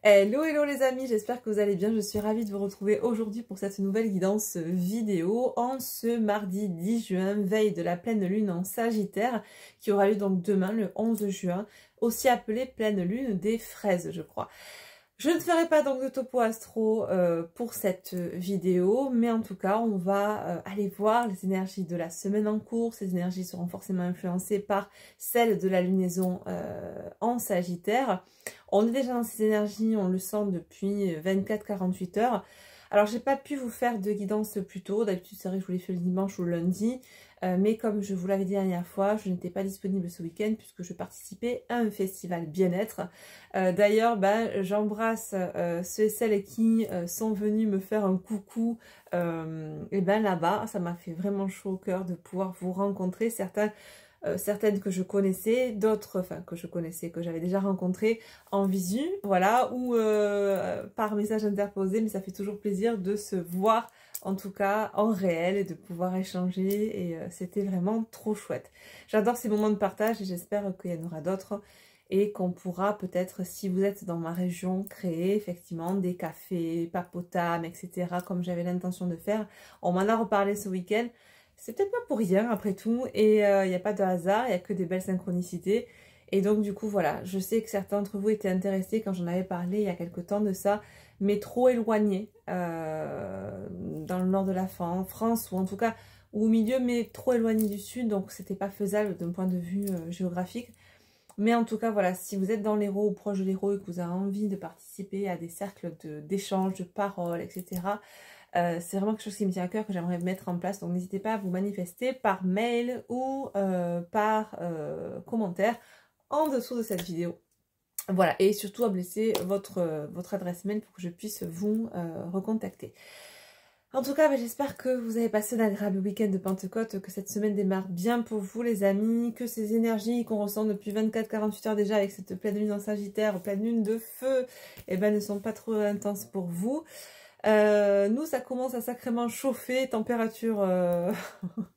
Hello, hello les amis, j'espère que vous allez bien. Je suis ravie de vous retrouver aujourd'hui pour cette nouvelle guidance vidéo en ce mardi 10 juin, veille de la pleine lune en Sagittaire, qui aura lieu donc demain, le 11 juin, aussi appelée pleine lune des fraises, je crois. Je ne ferai pas donc de topo astro pour cette vidéo, mais en tout cas, on va aller voir les énergies de la semaine en cours. Ces énergies seront forcément influencées par celles de la lunaison en Sagittaire. On est déjà dans ces énergies, on le sent depuis 24-48 heures. Alors, j'ai pas pu vous faire de guidance plus tôt. D'habitude, c'est vrai que je vous l'ai fait le dimanche ou le lundi. Mais comme je vous l'avais dit la dernière fois, je n'étais pas disponible ce week-end puisque je participais à un festival bien-être. D'ailleurs, j'embrasse ceux et celles qui sont venus me faire un coucou et là-bas. Ça m'a fait vraiment chaud au cœur de pouvoir vous rencontrer. Certaines que je connaissais, d'autres que je connaissais, que j'avais déjà rencontrées en visu, voilà, ou par message interposé, mais ça fait toujours plaisir de se voir en tout cas en réel et de pouvoir échanger et c'était vraiment trop chouette. J'adore ces moments de partage et j'espère qu'il y en aura d'autres et qu'on pourra peut-être, si vous êtes dans ma région, créer effectivement des cafés, papotames, etc. comme j'avais l'intention de faire. On m'en a reparlé ce week-end. C'est peut-être pas pour rien après tout et il n'y a pas de hasard, il n'y a que des belles synchronicités. Et donc du coup voilà, je sais que certains d'entre vous étaient intéressés quand j'en avais parlé il y a quelque temps de ça, mais trop éloignés dans le nord de la France ou en tout cas ou au milieu, mais trop éloignés du sud, donc c'était pas faisable d'un point de vue géographique. Mais en tout cas voilà, si vous êtes dans l'Hérault ou proche de l'Hérault et que vous avez envie de participer à des cercles d'échange, de paroles, etc., c'est vraiment quelque chose qui me tient à cœur, que j'aimerais mettre en place. Donc n'hésitez pas à vous manifester par mail ou par commentaire en dessous de cette vidéo. Voilà, et surtout à me laisser votre adresse mail pour que je puisse vous recontacter. En tout cas, j'espère que vous avez passé un agréable week-end de Pentecôte, que cette semaine démarre bien pour vous les amis, que ces énergies qu'on ressent depuis 24-48 heures déjà avec cette pleine lune en Sagittaire, pleine lune de feu, ne sont pas trop intenses pour vous. Nous, ça commence à sacrément chauffer, température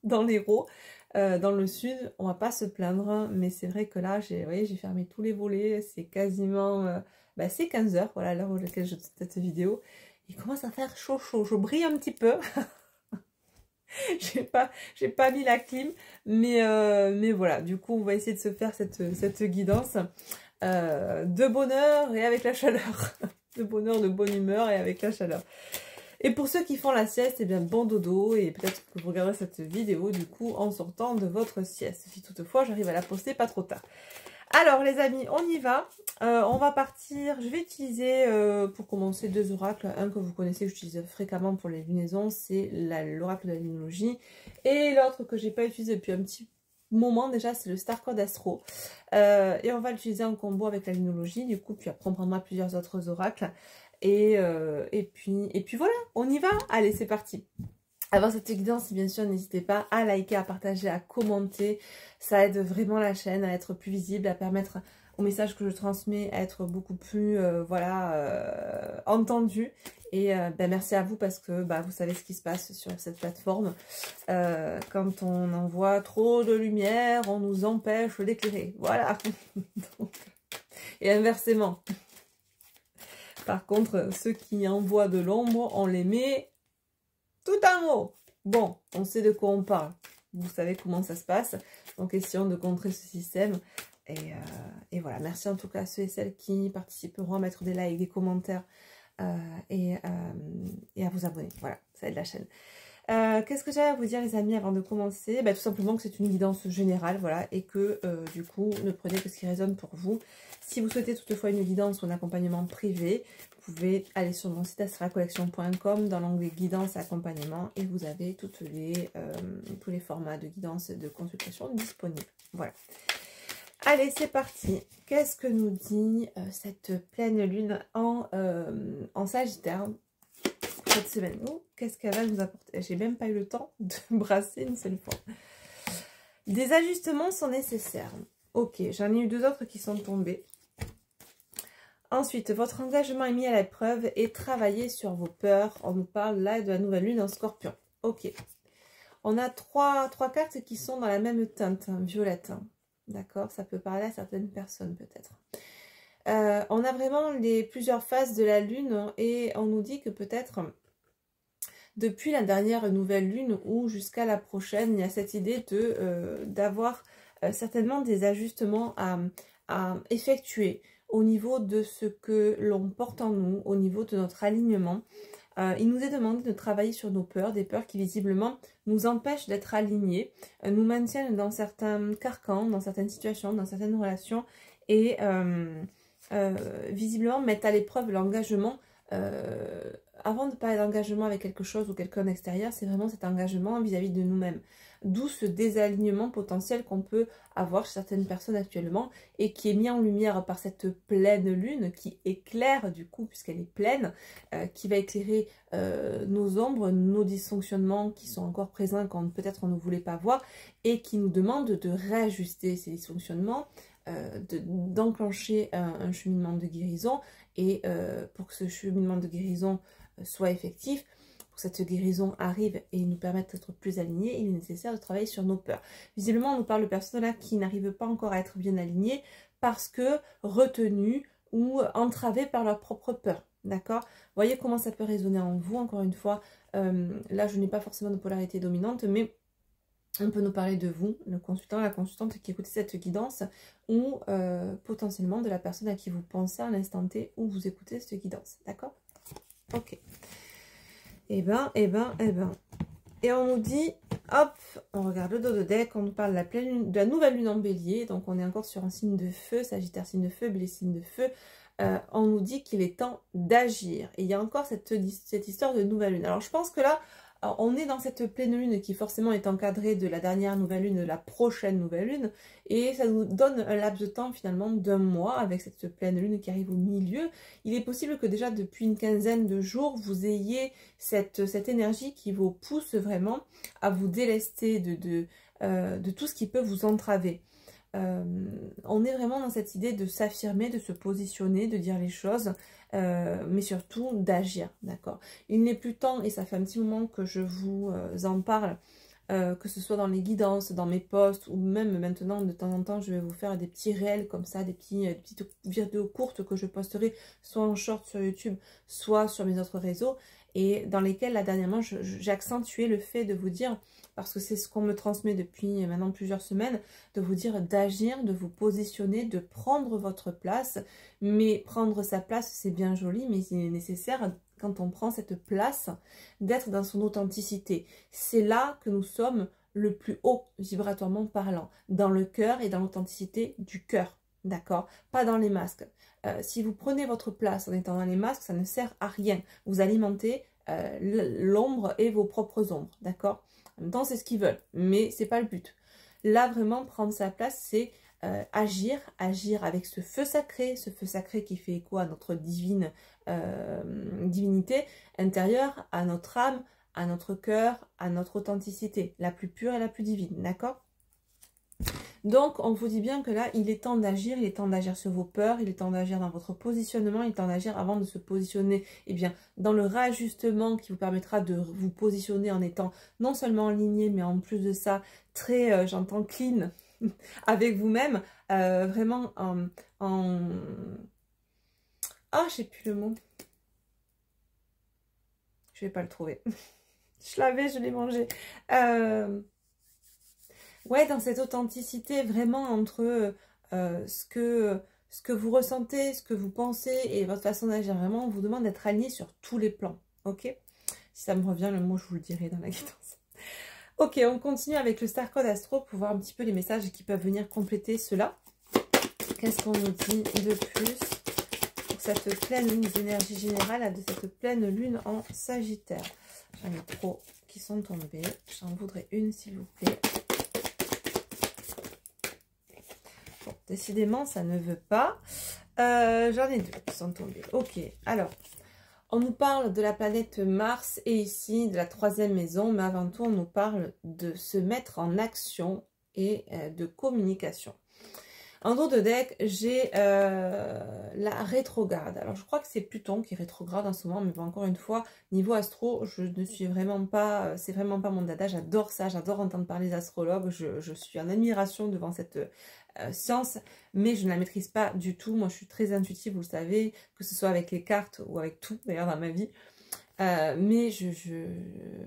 dans l'Hérault, dans le sud. On va pas se plaindre, mais c'est vrai que là, j'ai fermé tous les volets. C'est quasiment, c'est 15 h, voilà, l'heure à laquelle je tourne cette vidéo. Il commence à faire chaud, chaud. Je brille un petit peu. j'ai pas mis la clim, mais voilà. Du coup, on va essayer de se faire cette guidance de bonheur et avec la chaleur. De bonheur, de bonne humeur et avec la chaleur. Et pour ceux qui font la sieste, eh bien bon dodo et peut-être que vous regarderez cette vidéo du coup en sortant de votre sieste. Si toutefois j'arrive à la poster pas trop tard. Alors les amis, on y va. On va partir. Je vais utiliser pour commencer deux oracles. Un que vous connaissez, que j'utilise fréquemment pour les lunaisons, c'est l'oracle de la linologie. Et l'autre que j'ai pas utilisé depuis un petit moment déjà, c'est le Star Code Astro. Et on va l'utiliser en combo avec la linologie. Du coup, puis après on prendra plusieurs autres oracles. Et puis voilà, on y va. Allez, c'est parti. Avant cette guidance, bien sûr, n'hésitez pas à liker, à partager, à commenter. Ça aide vraiment la chaîne à être plus visible, à permettre au message que je transmets à être beaucoup plus entendu. Et merci à vous parce que vous savez ce qui se passe sur cette plateforme. Quand on envoie trop de lumière, on nous empêche d'éclairer. Voilà. Et inversement. Par contre, ceux qui envoient de l'ombre, on les met tout en haut. Bon, on sait de quoi on parle. Vous savez comment ça se passe. Donc, essayons de contrer ce système. Et voilà, merci en tout cas à ceux et celles qui participeront à mettre des likes, des commentaires et à vous abonner. Voilà, ça aide la chaîne. Qu'est-ce que j'ai à vous dire les amis avant de commencer? Tout simplement que c'est une guidance générale, voilà, et que du coup, ne prenez que ce qui résonne pour vous. Si vous souhaitez toutefois une guidance ou un accompagnement privé, vous pouvez aller sur mon site astralcollection.com dans l'onglet guidance et accompagnement et vous avez tous les formats de guidance et de consultation disponibles. Voilà. Allez, c'est parti. Qu'est-ce que nous dit cette pleine lune en Sagittaire cette semaine? Qu'est-ce qu'elle va nous apporter? J'ai même pas eu le temps de brasser une seule fois. Des ajustements sont nécessaires. Ok, j'en ai eu deux autres qui sont tombés. Ensuite, votre engagement est mis à l'épreuve et travaillez sur vos peurs. On nous parle là de la nouvelle lune en Scorpion. Ok. On a trois cartes qui sont dans la même teinte, violette. D'accord, ça peut parler à certaines personnes peut-être. On a vraiment plusieurs phases de la lune et on nous dit que peut-être depuis la dernière nouvelle lune ou jusqu'à la prochaine, il y a cette idée d'avoir certainement des ajustements à effectuer au niveau de ce que l'on porte en nous, au niveau de notre alignement. Il nous est demandé de travailler sur nos peurs, des peurs qui visiblement nous empêchent d'être alignés, nous maintiennent dans certains carcans, dans certaines situations, dans certaines relations et visiblement mettent à l'épreuve l'engagement. Avant de parler d'engagement avec quelque chose ou quelqu'un d'extérieur, c'est vraiment cet engagement vis-à-vis de nous-mêmes. D'où ce désalignement potentiel qu'on peut avoir chez certaines personnes actuellement et qui est mis en lumière par cette pleine lune qui éclaire du coup, puisqu'elle est pleine, qui va éclairer nos ombres, nos dysfonctionnements qui sont encore présents quand peut-être on ne voulait pas voir et qui nous demande de réajuster ces dysfonctionnements, d'enclencher un cheminement de guérison et pour que ce cheminement de guérison soit effectif, pour que cette guérison arrive et nous permette d'être plus alignés, il est nécessaire de travailler sur nos peurs. Visiblement, on nous parle de personnes là qui n'arrivent pas encore à être bien alignées parce que retenues ou entravées par leur propre peur. D'accord? Voyez comment ça peut résonner en vous, encore une fois. Là, je n'ai pas forcément de polarité dominante, mais on peut nous parler de vous, le consultant, la consultante qui écoutez cette guidance, ou potentiellement de la personne à qui vous pensez à l'instant T où vous écoutez cette guidance. D'accord? Ok. Et on nous dit, hop, on regarde le dos de deck, on nous parle de la nouvelle lune en bélier, donc on est encore sur un signe de feu, Sagittaire signe de feu, Bélier signe de feu. On nous dit qu'il est temps d'agir. Et il y a encore cette histoire de nouvelle lune. Alors je pense que là, on est dans cette pleine lune qui forcément est encadrée de la dernière nouvelle lune, de la prochaine nouvelle lune. Et ça nous donne un laps de temps finalement d'1 mois avec cette pleine lune qui arrive au milieu. Il est possible que déjà depuis une quinzaine de jours, vous ayez cette énergie qui vous pousse vraiment à vous délester de tout ce qui peut vous entraver. On est vraiment dans cette idée de s'affirmer, de se positionner, de dire les choses, mais surtout d'agir, d'accord? Il n'est plus temps, et ça fait un petit moment que je vous en parle, que ce soit dans les guidances, dans mes posts, ou même maintenant, de temps en temps, je vais vous faire des petits réels comme ça, des petites vidéos courtes que je posterai soit en short sur YouTube, soit sur mes autres réseaux, et dans lesquels, là, dernièrement, j'ai accentué le fait de vous dire, parce que c'est ce qu'on me transmet depuis maintenant plusieurs semaines, de vous dire d'agir, de vous positionner, de prendre votre place. Mais prendre sa place, c'est bien joli, mais il est nécessaire, quand on prend cette place, d'être dans son authenticité. C'est là que nous sommes le plus haut, vibratoirement parlant, dans le cœur et dans l'authenticité du cœur. D'accord? Pas dans les masques. Si vous prenez votre place en étant dans les masques, ça ne sert à rien. Vous alimentez l'ombre et vos propres ombres. D'accord? En même temps, c'est ce qu'ils veulent, mais c'est pas le but. Là, vraiment, prendre sa place, c'est agir avec ce feu sacré qui fait écho à notre divinité intérieure, à notre âme, à notre cœur, à notre authenticité, la plus pure et la plus divine. D'accord? Donc, on vous dit bien que là, il est temps d'agir sur vos peurs, il est temps d'agir dans votre positionnement, il est temps d'agir avant de se positionner dans le réajustement qui vous permettra de vous positionner en étant non seulement aligné, mais en plus de ça, très, j'entends, clean avec vous-même, vraiment Ah, j'ai plus le mot. Je vais pas le trouver. Je l'avais, je l'ai mangé. Ouais, dans cette authenticité vraiment entre ce que vous ressentez, ce que vous pensez et votre façon d'agir. Vraiment, on vous demande d'être aligné sur tous les plans. Ok? Si ça me revient, le mot, je vous le dirai dans la guidance. Ok, on continue avec le Star Code Astro pour voir un petit peu les messages qui peuvent venir compléter cela. Qu'est-ce qu'on nous dit de plus pour cette pleine lune, les énergies générales de cette pleine lune en Sagittaire? J'en ai trop qui sont tombés. J'en voudrais une, s'il vous plaît. Bon, décidément, ça ne veut pas. J'en ai 2 qui sont tombés. Ok, alors, on nous parle de la planète Mars et ici de la 3e maison, mais avant tout, on nous parle de se mettre en action et de communication. En dos de deck, j'ai la rétrograde. Alors, je crois que c'est Pluton qui est rétrograde en ce moment, mais bon, encore une fois, niveau astro, je ne suis vraiment pas, c'est vraiment pas mon dada. J'adore ça, j'adore entendre parler des astrologues. Je suis en admiration devant cette science, mais je ne la maîtrise pas du tout. Moi, je suis très intuitive, vous le savez, que ce soit avec les cartes ou avec tout, d'ailleurs, dans ma vie. Mais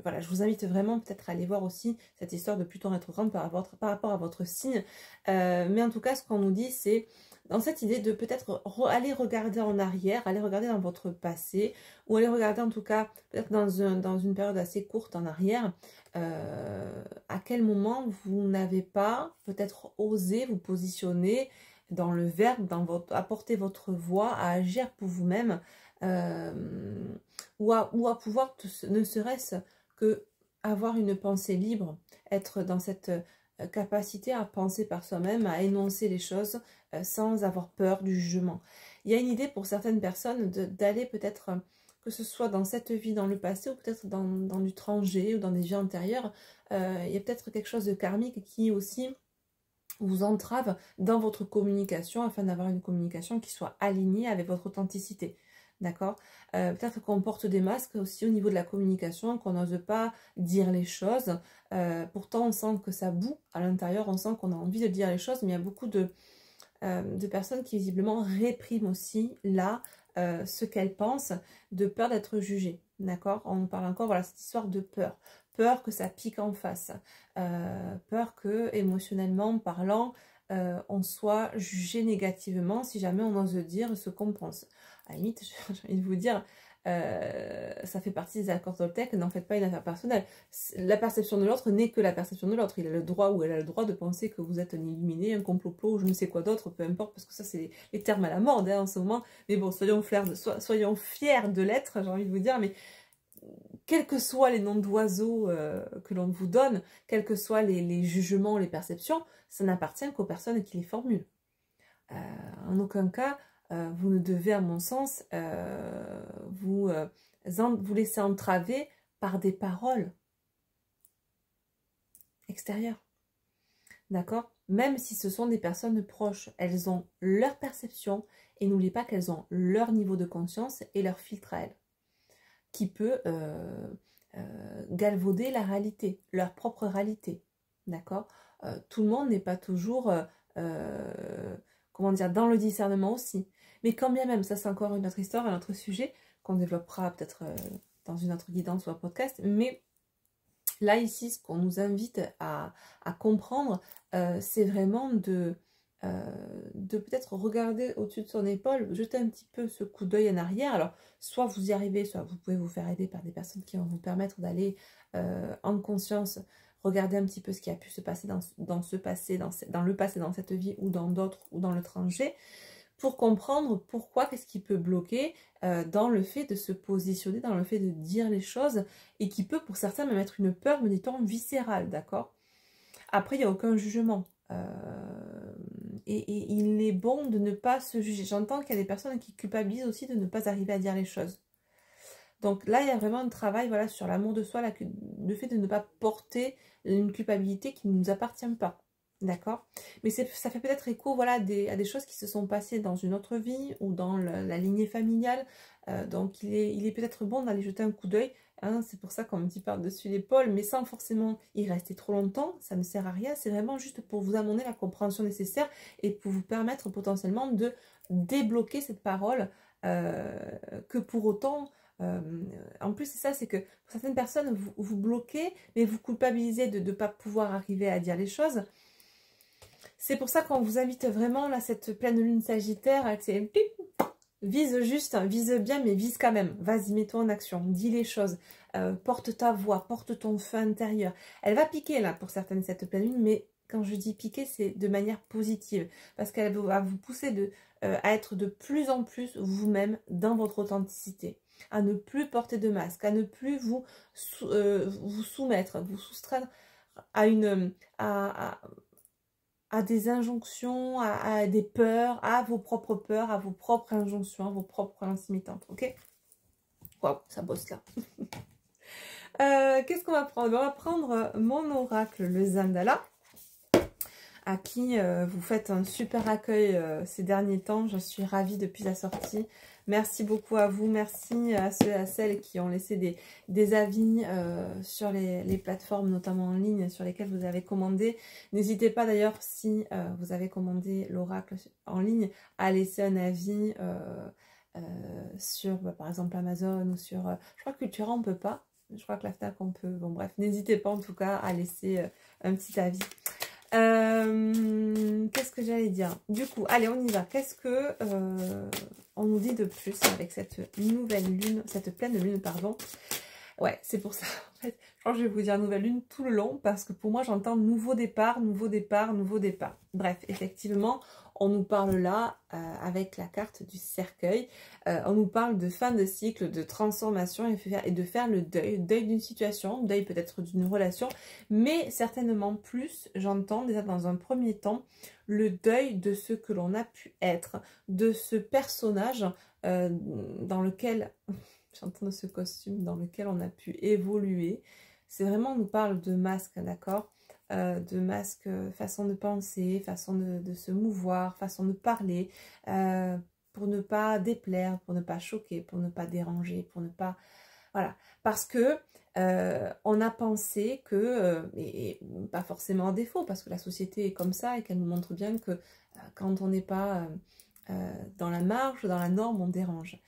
voilà, je vous invite vraiment peut-être à aller voir aussi cette histoire de Pluton rétrograde par rapport à votre signe. Mais en tout cas, ce qu'on nous dit, c'est dans cette idée de peut-être aller regarder en arrière, aller regarder dans votre passé, ou aller regarder en tout cas peut-être dans une période assez courte en arrière, à quel moment vous n'avez pas peut-être osé vous positionner dans le verbe, apporter votre voix, à agir pour vous-même, ou à pouvoir, ne serait-ce que avoir une pensée libre, être dans cette capacité à penser par soi-même, à énoncer les choses sans avoir peur du jugement. Il y a une idée pour certaines personnes d'aller peut-être, que ce soit dans cette vie, dans le passé, ou peut-être dans du transgé ou dans des vies antérieures, il y a peut-être quelque chose de karmique qui aussi vous entrave dans votre communication afin d'avoir une communication qui soit alignée avec votre authenticité. D'accord, peut-être qu'on porte des masques aussi au niveau de la communication, qu'on n'ose pas dire les choses. Pourtant, on sent que ça boue à l'intérieur, on sent qu'on a envie de dire les choses, mais il y a beaucoup de personnes qui visiblement répriment aussi là ce qu'elles pensent, de peur d'être jugées. D'accord, on parle encore, voilà, cette histoire de peur. Peur que ça pique en face. Peur que, émotionnellement parlant, on soit jugé négativement si jamais on ose dire ce qu'on pense. À la limite, j'ai envie de vous dire, ça fait partie des accords Toltec, n'en faites pas une affaire personnelle. La perception de l'autre n'est que la perception de l'autre. Il a le droit ou elle a le droit de penser que vous êtes un illuminé, un complot ou je ne sais quoi d'autre, peu importe, parce que ça c'est les termes à la mode en ce moment. Mais bon, soyons fiers de l'être, j'ai envie de vous dire, mais quels que soient les noms d'oiseaux que l'on vous donne, quels que soient les jugements, les perceptions, ça n'appartient qu'aux personnes qui les formulent. En aucun cas, vous ne devez, à mon sens, vous laisser entraver par des paroles extérieures. D'accord? Même si ce sont des personnes proches, elles ont leur perception et n'oubliez pas qu'elles ont leur niveau de conscience et leur filtre à elles, qui peut galvauder la réalité, leur propre réalité. D'accord? Tout le monde n'est pas toujours, comment dire, dans le discernement aussi. Mais quand bien même, ça c'est encore une autre histoire, un autre sujet qu'on développera peut-être dans une autre guidance ou un podcast. Mais là ici, ce qu'on nous invite à comprendre, c'est vraiment de peut-être regarder au-dessus de son épaule, jeter un petit peu ce coup d'œil en arrière. Alors, soit vous y arrivez, soit vous pouvez vous faire aider par des personnes qui vont vous permettre d'aller en conscience, regarder un petit peu ce qui a pu se passer dans le passé, dans cette vie, ou dans d'autres, ou dans le transgé, pour comprendre pourquoi, qu'est-ce qui peut bloquer dans le fait de se positionner, dans le fait de dire les choses, et qui peut pour certains même être une peur, me dit-on, viscérale, d'accord? Après, il n'y a aucun jugement. Et il est bon de ne pas se juger. J'entends qu'il y a des personnes qui culpabilisent aussi de ne pas arriver à dire les choses. Donc là, il y a vraiment un travail, voilà, sur l'amour de soi, le fait de ne pas porter une culpabilité qui ne nous appartient pas. D'accord? Mais ça fait peut-être écho, voilà, à des choses qui se sont passées dans une autre vie ou dans la lignée familiale. Donc il est peut-être bon d'aller jeter un coup d'œil. Hein, c'est pour ça qu'on me dit par-dessus l'épaule, mais sans forcément y rester trop longtemps, ça ne sert à rien. C'est vraiment juste pour vous amener la compréhension nécessaire et pour vous permettre potentiellement de débloquer cette parole que pour autant... en plus c'est ça, c'est que pour certaines personnes vous bloquez, mais vous culpabilisez de ne pas pouvoir arriver à dire les choses. C'est pour ça qu'on vous invite vraiment là, cette pleine lune sagittaire, vise juste, vise bien, mais vise quand même. Vas-y, mets-toi en action, dis les choses, porte ta voix, porte ton feu intérieur. Elle va piquer là pour certaines cette pleine lune, mais quand je dis piquer, c'est de manière positive, parce qu'elle va vous pousser à être de plus en plus vous-même dans votre authenticité, à ne plus porter de masque, à ne plus vous soumettre, vous soustraire à des injonctions, à des peurs, à vos propres peurs, à vos propres injonctions, à vos propres croyances limitantes, ok? Waouh, ça bosse là. Qu'est-ce qu'on va prendre? On va prendre mon oracle, le Zandala, à qui vous faites un super accueil ces derniers temps. Je suis ravie depuis la sortie Merci beaucoup à vous. Merci à ceux et à celles qui ont laissé des avis sur les plateformes, notamment en ligne, sur lesquelles vous avez commandé. N'hésitez pas d'ailleurs, si vous avez commandé l'oracle en ligne, à laisser un avis sur, par exemple, Amazon ou sur... je crois que Cultura, on peut pas. Je crois que la FNAC, on peut. Bon, bref, n'hésitez pas en tout cas à laisser un petit avis. Qu'est-ce que j'allais dire? Du coup, allez, on y va. Qu'est-ce que on nous dit de plus avec cette nouvelle lune, cette pleine lune, pardon? Ouais, c'est pour ça. En fait, je crois que je vais vous dire nouvelle lune tout le long parce que pour moi, j'entends nouveau départ, nouveau départ, nouveau départ. Bref, effectivement, on nous parle là, avec la carte du cercueil, on nous parle de fin de cycle, de transformation et de faire le deuil. Deuil d'une situation, deuil peut-être d'une relation, mais certainement plus, j'entends déjà dans un premier temps, le deuil de ce que l'on a pu être, de ce personnage dans lequel... J'entends de ce costume dans lequel on a pu évoluer. C'est vraiment, on nous parle de masque, d'accord, de masque, façon de penser, façon de se mouvoir, façon de parler, pour ne pas déplaire, pour ne pas choquer, pour ne pas déranger, pour ne pas... Voilà, parce que on a pensé que, et pas forcément en défaut, parce que la société est comme ça et qu'elle nous montre bien que quand on n'est pas dans la marge, dans la norme, on dérange.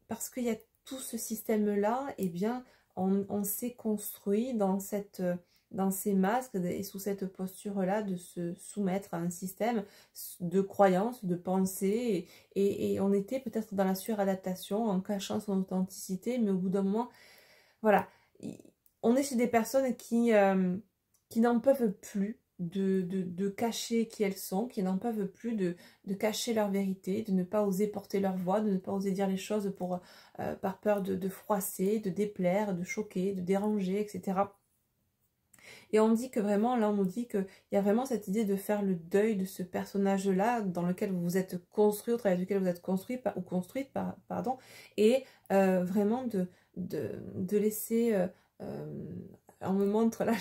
Parce qu'il y a tout ce système-là, eh bien, on s'est construit dans ces masques et sous cette posture-là de se soumettre à un système de croyances, de pensée, et on était peut-être dans la suradaptation, en cachant son authenticité, mais au bout d'un moment, voilà, on est chez des personnes qui n'en peuvent plus de cacher qui elles sont, qui n'en peuvent plus de cacher leur vérité, de ne pas oser porter leur voix, de ne pas oser dire les choses par peur de froisser, de déplaire, de choquer, de déranger, etc. Et on dit que vraiment, là on nous dit qu'il y a vraiment cette idée de faire le deuil de ce personnage-là dans lequel vous vous êtes construit, au travers duquel vous êtes construit, ou construite, pardon, et vraiment de laisser... on me montre là,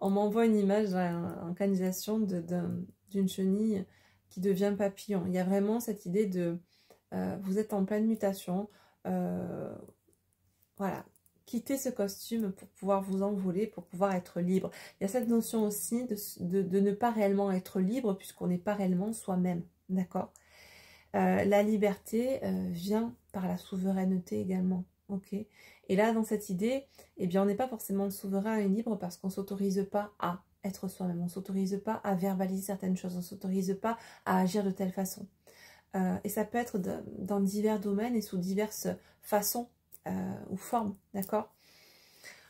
on m'envoie une image en canalisation d'une chenille qui devient papillon. Il y a vraiment cette idée de... vous êtes en pleine mutation, voilà. Quittez ce costume pour pouvoir vous envoler, pour pouvoir être libre. Il y a cette notion aussi de ne pas réellement être libre puisqu'on n'est pas réellement soi-même. D'accord? La liberté vient par la souveraineté également. Ok? Et là, dans cette idée, eh bien, on n'est pas forcément souverain et libre parce qu'on ne s'autorise pas à être soi-même. On ne s'autorise pas à verbaliser certaines choses. On ne s'autorise pas à agir de telle façon. Et ça peut être dans divers domaines et sous diverses façons ou formes, d'accord?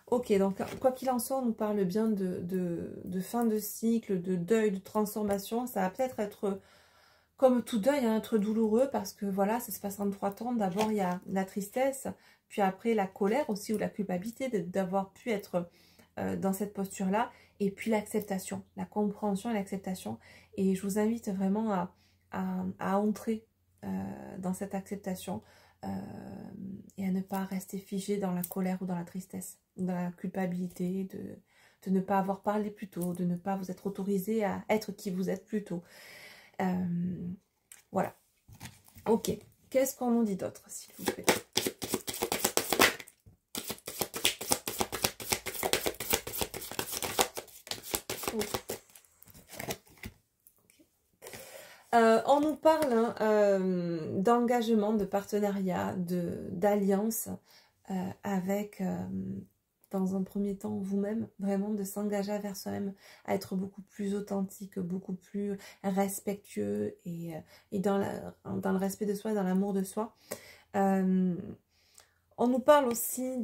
Ok, donc quoi qu'il en soit, on nous parle bien de fin de cycle, de deuil, de transformation. Ça va peut-être être, comme tout deuil, hein, être douloureux parce que voilà, ça se passe en 3 temps. D'abord, il y a la tristesse, puis après la colère aussi ou la culpabilité d'avoir pu être dans cette posture-là, et puis l'acceptation, la compréhension et l'acceptation. Et je vous invite vraiment à entrer dans cette acceptation et à ne pas rester figé dans la colère ou dans la tristesse, dans la culpabilité, de ne pas avoir parlé plus tôt, de ne pas vous être autorisé à être qui vous êtes plus tôt. Voilà. Ok. Qu'est-ce qu'on nous dit d'autre, s'il vous plaît? On nous parle d'engagement, de partenariat, d'alliance avec, dans un premier temps, vous-même, vraiment de s'engager vers soi-même, à être beaucoup plus authentique, beaucoup plus respectueux et dans le respect de soi, dans l'amour de soi. On nous parle aussi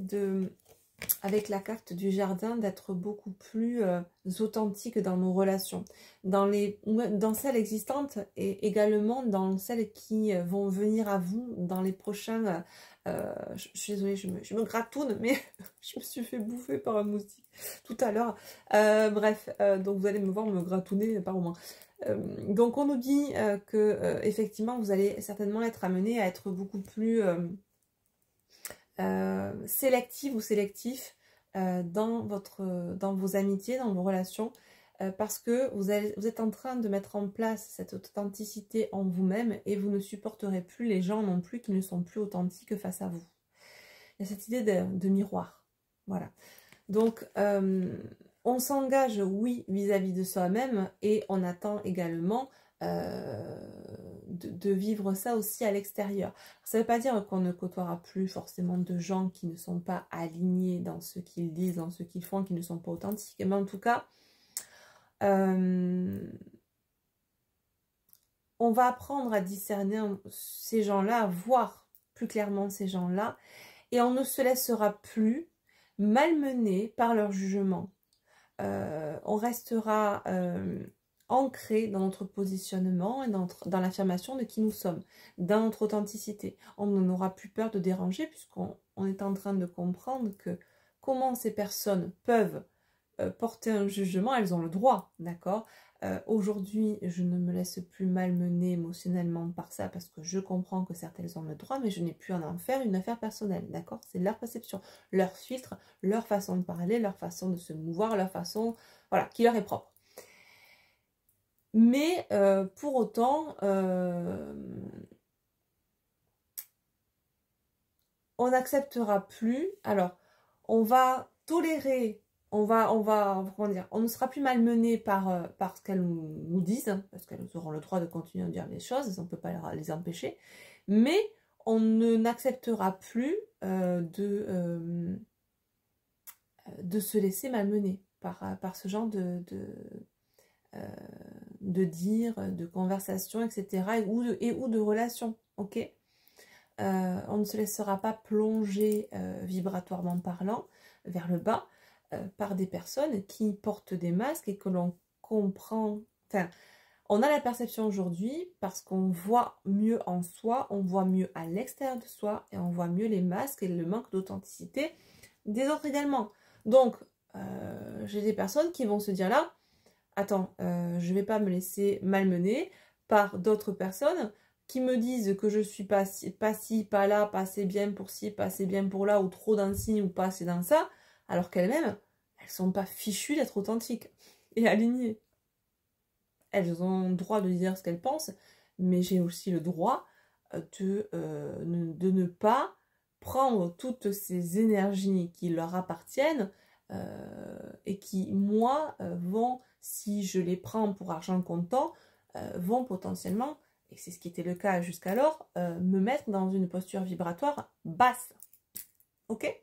avec la carte du jardin, d'être beaucoup plus authentique dans nos relations, dans celles existantes et également dans celles qui vont venir à vous dans les prochains... je suis désolée, je me grattoune, mais je me suis fait bouffer par un moustique tout à l'heure. Bref, donc vous allez me voir me gratouner par moment. Donc on nous dit que effectivement vous allez certainement être amené à être beaucoup plus... sélective ou sélectif dans vos amitiés, dans vos relations, parce que vous êtes en train de mettre en place cette authenticité en vous-même et vous ne supporterez plus les gens non plus qui ne sont plus authentiques face à vous. Il y a cette idée de miroir. Voilà. Donc, on s'engage, oui, vis-à-vis de soi-même et on attend également de vivre ça aussi à l'extérieur. Ça ne veut pas dire qu'on ne côtoiera plus forcément de gens qui ne sont pas alignés dans ce qu'ils disent, dans ce qu'ils font, qui ne sont pas authentiques. Mais en tout cas, on va apprendre à discerner ces gens-là, à voir plus clairement ces gens-là, et on ne se laissera plus malmener par leur jugement. On restera ancré dans notre positionnement et dans l'affirmation de qui nous sommes, dans notre authenticité. On n'aura plus peur de déranger puisqu'on est en train de comprendre que comment ces personnes peuvent porter un jugement, elles ont le droit, d'accord. Aujourd'hui, je ne me laisse plus malmener émotionnellement par ça parce que je comprends que certaines ont le droit, mais je n'ai plus à en faire une affaire personnelle, d'accord. C'est leur perception, leur filtre, leur façon de parler, leur façon de se mouvoir, leur façon, voilà, qui leur est propre. Mais pour autant, on n'acceptera plus, alors, on va tolérer, comment dire, on ne sera plus malmené par ce qu'elles nous disent, hein, parce qu'elles auront le droit de continuer à dire les choses, on ne peut pas les empêcher, mais on n'acceptera plus de se laisser malmener par ce genre de dire, de conversation, etc. ou de relations, ok. On ne se laissera pas plonger vibratoirement parlant vers le bas par des personnes qui portent des masques et que l'on comprend, enfin, on a la perception aujourd'hui parce qu'on voit mieux en soi, on voit mieux à l'extérieur de soi et on voit mieux les masques et le manque d'authenticité des autres également. Donc, j'ai des personnes qui vont se dire là, attends, je ne vais pas me laisser malmener par d'autres personnes qui me disent que je suis pas ci, pas là, pas assez bien pour ci, pas assez bien pour là, ou trop dans ci, ou pas assez dans ça, alors qu'elles-mêmes, elles sont pas fichues d'être authentiques et alignées. Elles ont le droit de dire ce qu'elles pensent, mais j'ai aussi le droit de ne pas prendre toutes ces énergies qui leur appartiennent et qui, moi, vont, si je les prends pour argent comptant, vont potentiellement, et c'est ce qui était le cas jusqu'alors, me mettre dans une posture vibratoire basse. Ok?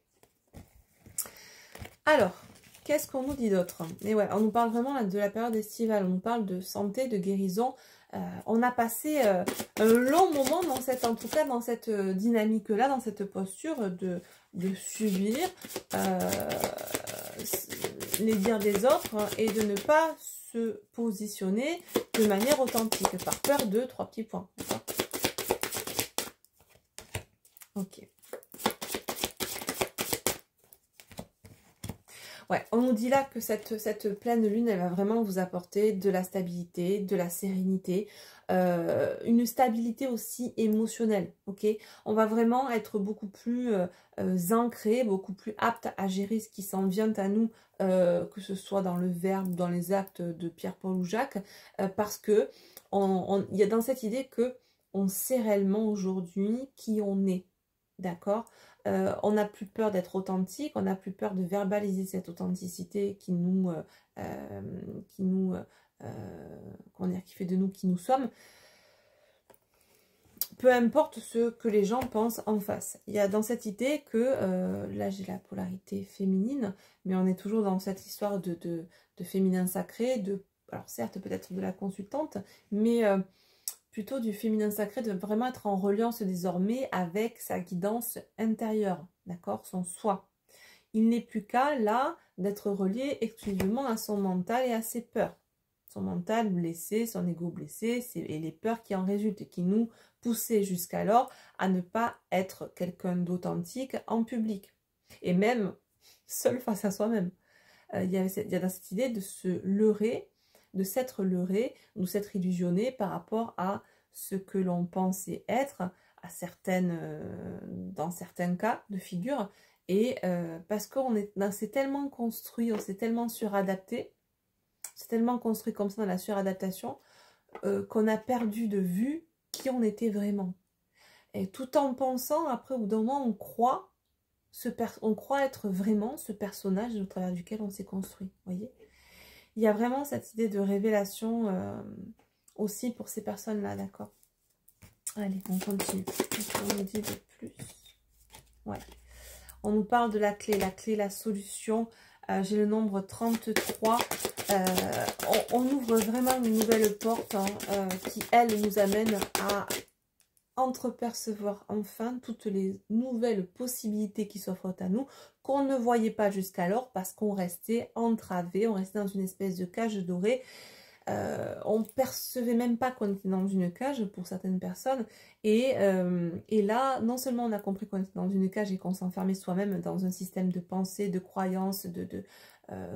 Alors, qu'est-ce qu'on nous dit d'autre? Et ouais, on nous parle vraiment là, de la période estivale, on nous parle de santé, de guérison. On a passé un long moment dans cette, en tout cas dans cette dynamique-là, dans cette posture de subir les dires des autres et de ne pas se positionner de manière authentique par peur de 3 petits points. Ok. Ouais, on nous dit là que cette pleine lune, elle va vraiment vous apporter de la stabilité, de la sérénité, une stabilité aussi émotionnelle, ok. On va vraiment être beaucoup plus ancré, beaucoup plus apte à gérer ce qui s'en vient à nous, que ce soit dans le verbe, dans les actes de Pierre-Paul ou Jacques, parce que il y a dans cette idée que on sait réellement aujourd'hui qui on est, d'accord. On n'a plus peur d'être authentique, on n'a plus peur de verbaliser cette authenticité qui fait de nous qui nous sommes. Peu importe ce que les gens pensent en face. Il y a dans cette idée que, là j'ai la polarité féminine, mais on est toujours dans cette histoire de féminin sacré, alors certes peut-être de la consultante, mais plutôt du féminin sacré, de vraiment être en reliance désormais avec sa guidance intérieure, d'accord, son soi. Il n'est plus qu'à, là, d'être relié exclusivement à son mental et à ses peurs. Son mental blessé, son ego blessé, et les peurs qui en résultent, qui nous poussaient jusqu'alors à ne pas être quelqu'un d'authentique en public. Et même seul face à soi-même. Il y a dans cette idée de se leurrer, de s'être leurré ou s'être illusionné par rapport à ce que l'on pensait être dans certains cas de figure, et parce qu'on s'est tellement construit, on s'est tellement suradapté, s'est tellement construit comme ça dans la suradaptation qu'on a perdu de vue qui on était vraiment. Et tout en pensant, après, au bout d'un moment, on croit être vraiment ce personnage au travers duquel on s'est construit. Vous voyez, il y a vraiment cette idée de révélation aussi pour ces personnes-là, d'accord? Allez, on continue. Qu'est-ce qu'on nous dit de plus? Ouais. On nous parle de la clé, la solution. J'ai le nombre 33. On ouvre vraiment une nouvelle porte hein, qui, elle, nous amène à entrepercevoir enfin toutes les nouvelles possibilités qui s'offrent à nous, qu'on ne voyait pas jusqu'alors parce qu'on restait entravé, on restait dans une espèce de cage dorée. On percevait même pas qu'on était dans une cage pour certaines personnes et là non seulement on a compris qu'on était dans une cage et qu'on s'enfermait soi-même dans un système de pensée, de croyances,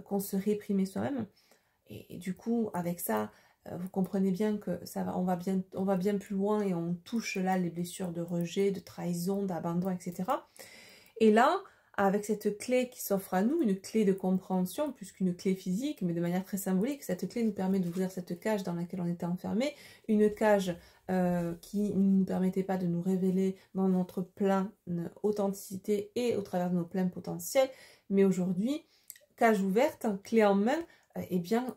qu'on se réprimait soi-même et du coup avec ça vous comprenez bien que ça va, on va bien plus loin et on touche là les blessures de rejet, de trahison, d'abandon, etc. Et là, avec cette clé qui s'offre à nous, une clé de compréhension, plus qu'une clé physique, mais de manière très symbolique, cette clé nous permet d'ouvrir cette cage dans laquelle on était enfermé, une cage qui ne nous permettait pas de nous révéler dans notre pleine authenticité et au travers de nos pleins potentiels, mais aujourd'hui, cage ouverte, clé en main, eh bien,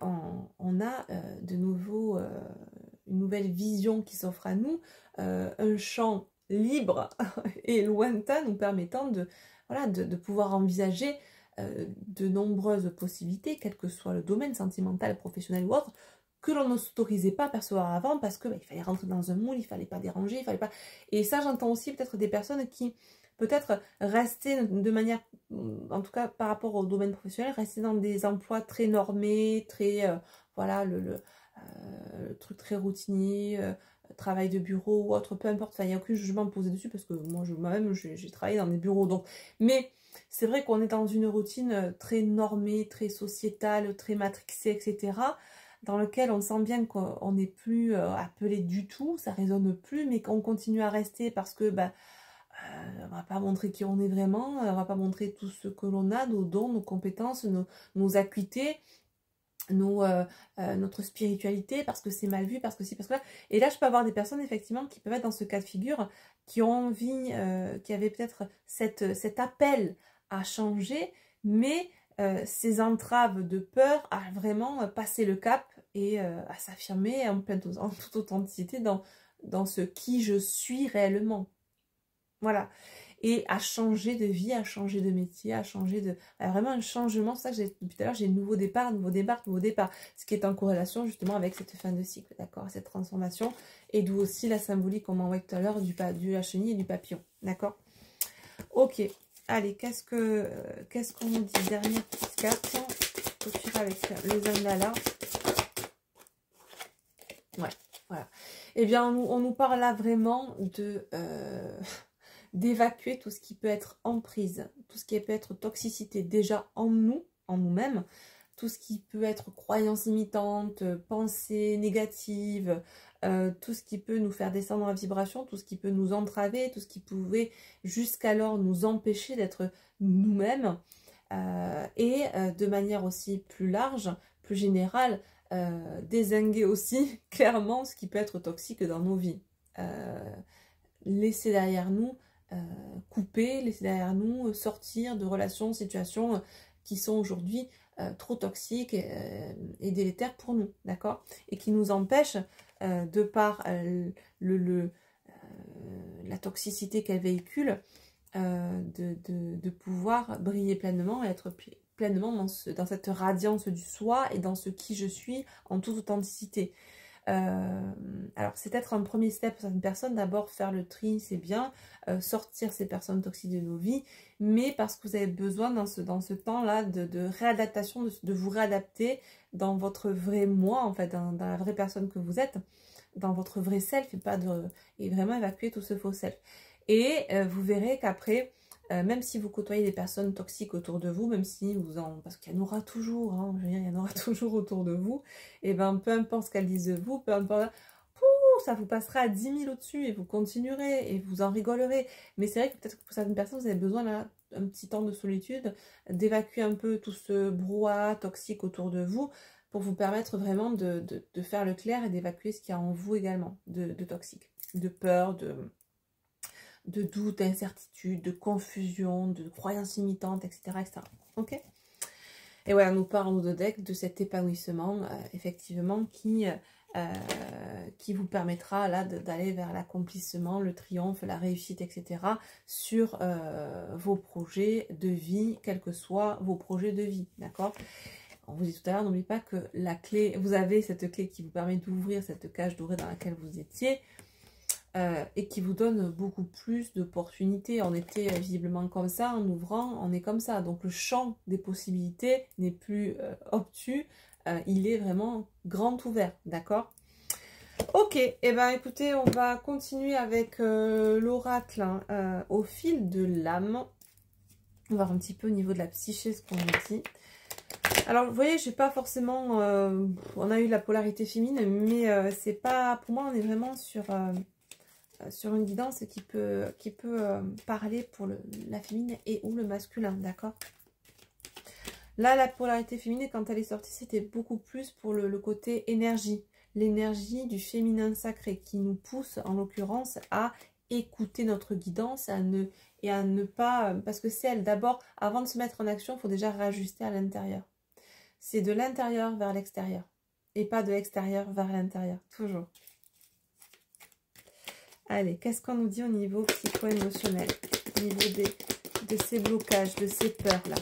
on a de nouveau une nouvelle vision qui s'offre à nous, un champ libre et lointain nous permettant de pouvoir envisager de nombreuses possibilités, quel que soit le domaine sentimental, professionnel ou autre, que l'on ne s'autorisait pas à percevoir avant parce que il fallait rentrer dans un moule, il fallait pas déranger, il fallait pas... Et ça, j'entends aussi peut-être des personnes qui peut-être rester de manière, en tout cas par rapport au domaine professionnel, rester dans des emplois très normés, très, voilà, le truc très routinier, travail de bureau ou autre, peu importe, enfin, il n'y a aucun jugement posé dessus parce que moi-même, j'ai travaillé dans des bureaux, donc, mais c'est vrai qu'on est dans une routine très normée, très sociétale, très matrixée, etc., dans lequel on sent bien qu'on n'est plus appelé du tout, ça résonne plus, mais qu'on continue à rester parce que, bah, on va pas montrer qui on est vraiment, on va pas montrer tout ce que l'on a, nos dons, nos compétences, nos acuités, notre spiritualité, parce que c'est mal vu, parce que si, parce que là. Et là, je peux avoir des personnes, effectivement, qui peuvent être dans ce cas de figure, qui ont envie, qui avaient peut-être cet appel à changer, mais ces entraves de peur à vraiment passer le cap et à s'affirmer en toute authenticité dans ce qui je suis réellement. Voilà. Et à changer de vie, à changer de métier, à changer de... vraiment un changement, c'est ça que j'ai depuis tout à l'heure, j'ai nouveau départ, nouveau départ, nouveau départ. Ce qui est en corrélation justement avec cette fin de cycle, d'accord, cette transformation. Et d'où aussi la symbolique qu'on m'envoie tout à l'heure du la chenille et du papillon, d'accord. Ok, allez, qu'est-ce qu'on nous dit? Dernière petite carte, clôturer avec les andalas. Ouais, voilà. Eh bien, on nous parle là vraiment de... d'évacuer tout ce qui peut être emprise, tout ce qui peut être toxicité déjà en nous, en nous-mêmes, tout ce qui peut être croyances limitantes, pensées négatives, tout ce qui peut nous faire descendre en vibration, tout ce qui peut nous entraver, tout ce qui pouvait jusqu'alors nous empêcher d'être nous-mêmes, et de manière aussi plus large, plus générale, dézinguer aussi clairement ce qui peut être toxique dans nos vies. Laisser derrière nous couper, laisser derrière nous sortir de relations, situations qui sont aujourd'hui trop toxiques et délétères pour nous, d'accord? Et qui nous empêchent, de par la toxicité qu'elle véhicule, de pouvoir briller pleinement et être pleinement dans cette radiance du soi et dans ce qui je suis en toute authenticité. Alors c'est peut-être un premier step pour certaines personnes, d'abord faire le tri, c'est bien, sortir ces personnes toxiques de nos vies, mais parce que vous avez besoin dans ce temps-là de réadaptation, de vous réadapter dans votre vrai moi, en fait, dans la vraie personne que vous êtes, dans votre vrai self, et vraiment évacuer tout ce faux self. Et vous verrez qu'après, même si vous côtoyez des personnes toxiques autour de vous, même si parce qu'il y en aura toujours, hein, je veux dire, il y en aura toujours autour de vous, et ben peu importe ce qu'elles disent de vous, peu importe, ça vous passera à 10 000 au-dessus et vous continuerez et vous en rigolerez. Mais c'est vrai que peut-être que pour certaines personnes, vous avez besoin là, un petit temps de solitude, d'évacuer un peu tout ce brouhaha toxique autour de vous, pour vous permettre vraiment de faire le clair et d'évacuer ce qu'il y a en vous également, de toxique, de peur, de doute, d'incertitude, de confusion, de croyances limitantes, etc. etc. Ok. Et voilà, nous parlons de deck de cet épanouissement, effectivement, qui vous permettra là d'aller vers l'accomplissement, le triomphe, la réussite, etc. sur vos projets de vie, quels que soient vos projets de vie, d'accord? On vous dit tout à l'heure, n'oubliez pas que la clé, vous avez cette clé qui vous permet d'ouvrir cette cage dorée dans laquelle vous étiez, et qui vous donne beaucoup plus d'opportunités. On était visiblement comme ça, en ouvrant, on est comme ça. Donc le champ des possibilités n'est plus obtus, il est vraiment grand ouvert, d'accord? Ok, et ben écoutez, on va continuer avec l'oracle hein, au fil de l'âme. On va voir un petit peu au niveau de la psyché ce qu'on nous dit. Alors, vous voyez, j'ai pas forcément... on a eu la polarité féminine, mais c'est pas... Pour moi, on est vraiment sur une guidance qui peut parler pour la féminine et ou le masculin, d'accord? Là, la polarité féminine, quand elle est sortie, c'était beaucoup plus pour le côté énergie. L'énergie du féminin sacré qui nous pousse, en l'occurrence, à écouter notre guidance et à ne pas... Parce que c'est elle, d'abord, avant de se mettre en action, il faut déjà réajuster à l'intérieur. C'est de l'intérieur vers l'extérieur. Et pas de l'extérieur vers l'intérieur. Toujours. Allez, qu'est-ce qu'on nous dit au niveau psycho-émotionnel? Au niveau de ces blocages, de ces peurs-là.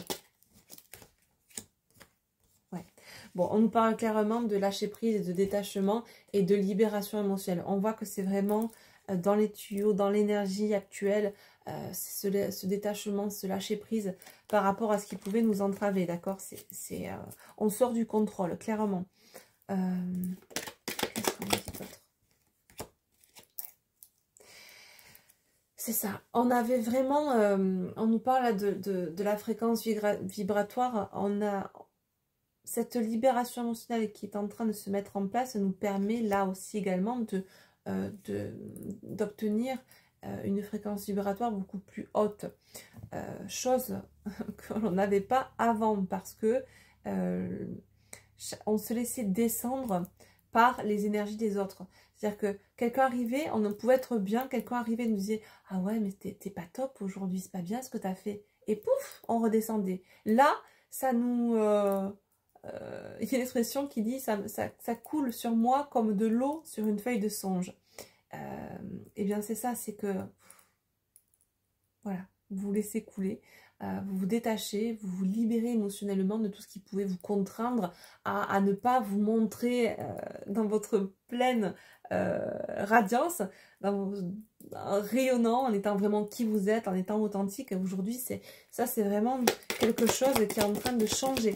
Ouais. Bon, on nous parle clairement de lâcher prise, de détachement et de libération émotionnelle. On voit que c'est vraiment dans les tuyaux, dans l'énergie actuelle, ce détachement, ce lâcher prise par rapport à ce qui pouvait nous entraver, d'accord? On sort du contrôle, clairement. Qu'est-ce qu'on dit d'autre? C'est ça. On avait vraiment... on nous parle de la fréquence vibratoire. On a cette libération émotionnelle qui est en train de se mettre en place, nous permet là aussi également d'obtenir une fréquence vibratoire beaucoup plus haute. Chose que l'on n'avait pas avant parce que on se laissait descendre par les énergies des autres. C'est-à-dire que quelqu'un arrivait, on pouvait être bien, quelqu'un arrivait et nous disait « Ah ouais, mais t'es pas top aujourd'hui, c'est pas bien ce que t'as fait. » Et pouf, on redescendait. Là, ça nous... il y a une expression qui dit ça coule sur moi comme de l'eau sur une feuille de songe. Et bien c'est ça, c'est que voilà, vous vous laissez couler, vous vous détachez, vous vous libérez émotionnellement de tout ce qui pouvait vous contraindre à ne pas vous montrer dans votre pleine radiance, en rayonnant, en étant vraiment qui vous êtes, en étant authentique. Aujourd'hui, ça c'est vraiment quelque chose qui est en train de changer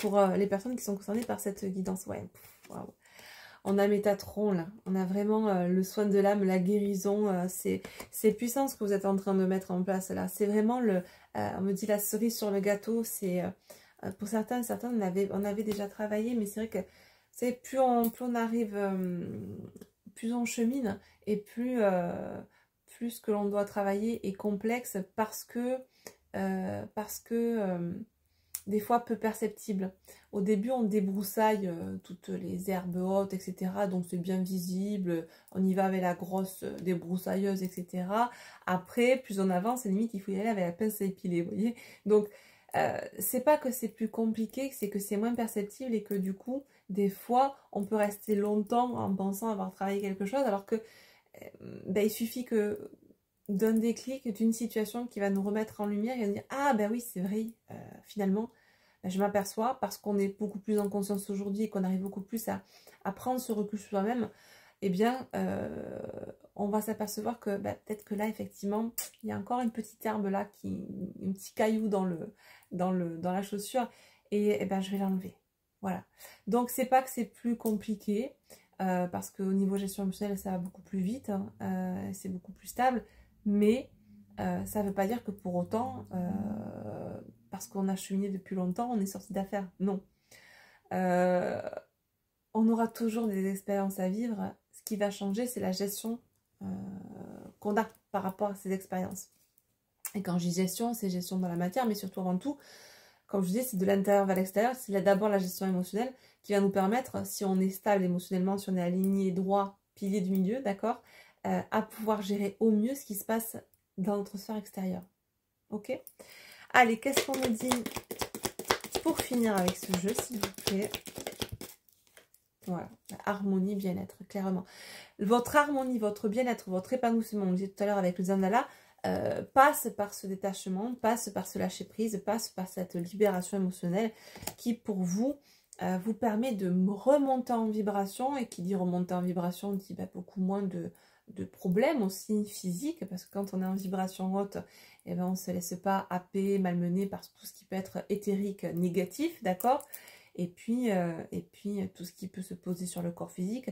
pour les personnes qui sont concernées par cette guidance. Ouais, waouh. On a Métatron là, on a vraiment le soin de l'âme, la guérison, c'est puissant ce que vous êtes en train de mettre en place là. C'est vraiment on me dit la cerise sur le gâteau, c'est pour certains on avait déjà travaillé, mais c'est vrai que c'est plus on arrive, plus on chemine et plus ce que l'on doit travailler est complexe parce que des fois peu perceptible. Au début, on débroussaille toutes les herbes hautes, etc. Donc, c'est bien visible. On y va avec la grosse débroussailleuse, etc. Après, plus on avance, c'est limite, il faut y aller avec la pince à épiler, vous voyez. Donc, c'est pas que c'est plus compliqué, c'est que c'est moins perceptible et que du coup, des fois, on peut rester longtemps en pensant avoir travaillé quelque chose, alors que il suffit que d'un déclic, d'une situation qui va nous remettre en lumière et nous dire « Ah ben oui, c'est vrai, finalement, je m'aperçois parce qu'on est beaucoup plus en conscience aujourd'hui et qu'on arrive beaucoup plus à prendre ce recul sur soi-même, eh bien, on va s'apercevoir que peut-être que là, effectivement, il y a encore une petite herbe là, un petit caillou dans la chaussure et ben, je vais l'enlever. » Voilà. Donc, c'est pas que c'est plus compliqué parce qu'au niveau gestion émotionnelle, ça va beaucoup plus vite, hein, c'est beaucoup plus stable. Mais ça ne veut pas dire que pour autant, parce qu'on a cheminé depuis longtemps, on est sorti d'affaires. Non. On aura toujours des expériences à vivre. Ce qui va changer, c'est la gestion qu'on a par rapport à ces expériences. Et quand je dis gestion, c'est gestion dans la matière, mais surtout avant tout, Comme je vous dis, c'est de l'intérieur vers l'extérieur. C'est d'abord la gestion émotionnelle qui va nous permettre, si on est stable émotionnellement, si on est aligné droit, pilier du milieu, d'accord, à pouvoir gérer au mieux ce qui se passe dans notre sphère extérieure. Ok? Allez, qu'est-ce qu'on nous dit pour finir avec ce jeu, s'il vous plaît? Voilà, harmonie, bien-être, clairement. Votre harmonie, votre bien-être, votre épanouissement, on le disait tout à l'heure avec le Zandala, passe par ce détachement, passe par ce lâcher-prise, passe par cette libération émotionnelle qui, pour vous, vous permet de remonter en vibration. Et qui dit remonter en vibration, dit beaucoup moins de problèmes aussi physiques, parce que quand on est en vibration haute, eh ben, on ne se laisse pas happer, malmener par tout ce qui peut être éthérique, négatif, d'accord? Et puis, tout ce qui peut se poser sur le corps physique,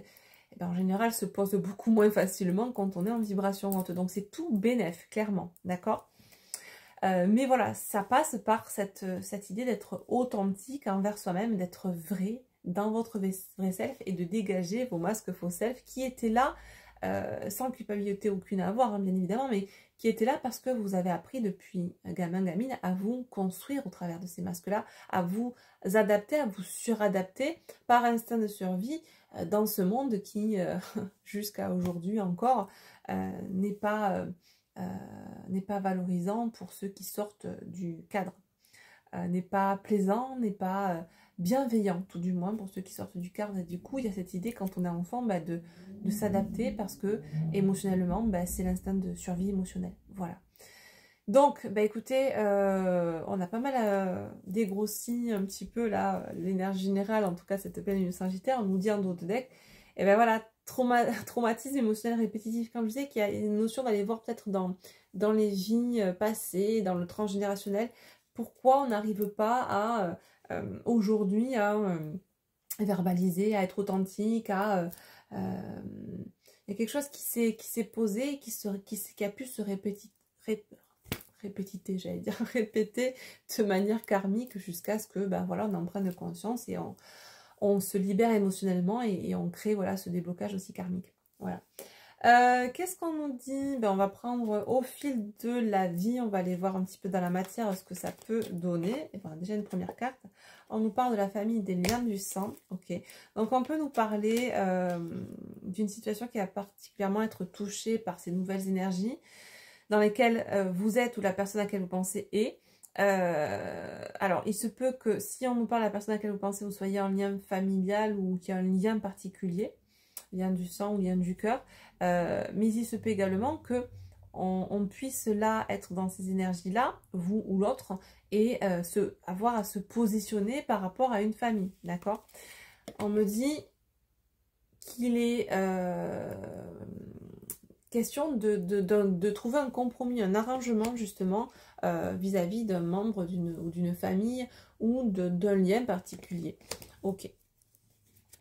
eh ben, en général, se pose beaucoup moins facilement quand on est en vibration haute. Donc, c'est tout bénef, clairement, d'accord? Mais voilà, ça passe par cette idée d'être authentique envers soi-même, d'être vrai dans votre vrai self et de dégager vos masques faux self qui étaient là, sans culpabilité aucune à avoir, hein, bien évidemment, mais qui étaient là parce que vous avez appris depuis gamin, gamine, à vous construire au travers de ces masques-là, à vous adapter, à vous suradapter par instinct de survie dans ce monde qui, jusqu'à aujourd'hui encore, n'est pas valorisant pour ceux qui sortent du cadre, n'est pas plaisant, n'est pas bienveillant, tout du moins pour ceux qui sortent du cadre. Et du coup, il y a cette idée quand on est enfant de s'adapter parce que émotionnellement, c'est l'instinct de survie émotionnelle. Voilà. Donc, écoutez, on a pas mal dégrossi un petit peu là l'énergie générale, en tout cas cette pleine lune Sagittaire. On nous dit en dos de deck, et ben voilà, traumatisme émotionnel répétitif. Comme je disais, qu'il y a une notion d'aller voir peut-être dans les vies passées, dans le transgénérationnel, pourquoi on n'arrive pas à aujourd'hui à verbaliser, à être authentique, il y a quelque chose qui s'est posé, qui a pu se répéter, j'allais dire, répéter de manière karmique jusqu'à ce que voilà, on en prenne conscience et on se libère émotionnellement et on crée voilà, ce déblocage aussi karmique. Voilà. Qu'est-ce qu'on nous dit? On va prendre au fil de la vie, on va aller voir un petit peu dans la matière ce que ça peut donner. Et déjà une première carte. On nous parle de la famille des liens du sang. Ok. Donc on peut nous parler d'une situation qui va particulièrement être touchée par ces nouvelles énergies dans lesquelles vous êtes ou la personne à laquelle vous pensez est. Alors, il se peut que si on nous parle de la personne à laquelle vous pensez, vous soyez en lien familial ou qu'il y a un lien particulier, lien du sang ou lien du cœur, mais il se peut également que on puisse là être dans ces énergies-là, vous ou l'autre, et avoir à se positionner par rapport à une famille, d'accord? On me dit qu'il est question de trouver un compromis, un arrangement justement vis-à-vis d'un membre d'une famille ou d'un lien particulier. Ok.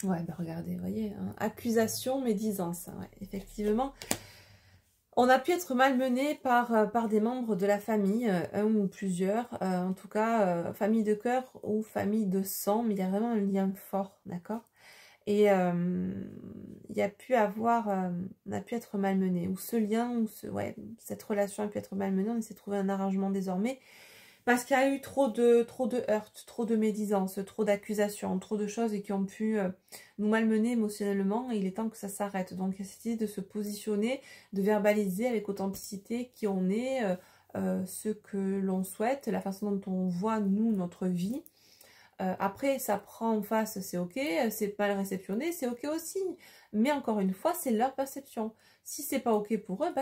Ouais, regardez, vous voyez, hein, accusation, médisance, hein, ouais, effectivement. On a pu être malmené par des membres de la famille, un ou plusieurs, en tout cas, famille de cœur ou famille de sang, mais il y a vraiment un lien fort, d'accord? Et il y a pu avoir, on a pu être malmené, ou ce lien, ou cette relation a pu être malmenée, on essaie de trouver un arrangement désormais, parce qu'il y a eu trop de heurts, trop de médisance, trop d'accusations, trop de choses qui ont pu nous malmener émotionnellement, et il est temps que ça s'arrête. Donc il y a cette idée de se positionner, de verbaliser avec authenticité qui on est, ce que l'on souhaite, la façon dont on voit, nous, notre vie. Après, ça prend en face, c'est ok, c'est mal réceptionné, c'est ok aussi. Mais encore une fois, c'est leur perception. Si c'est pas ok pour eux,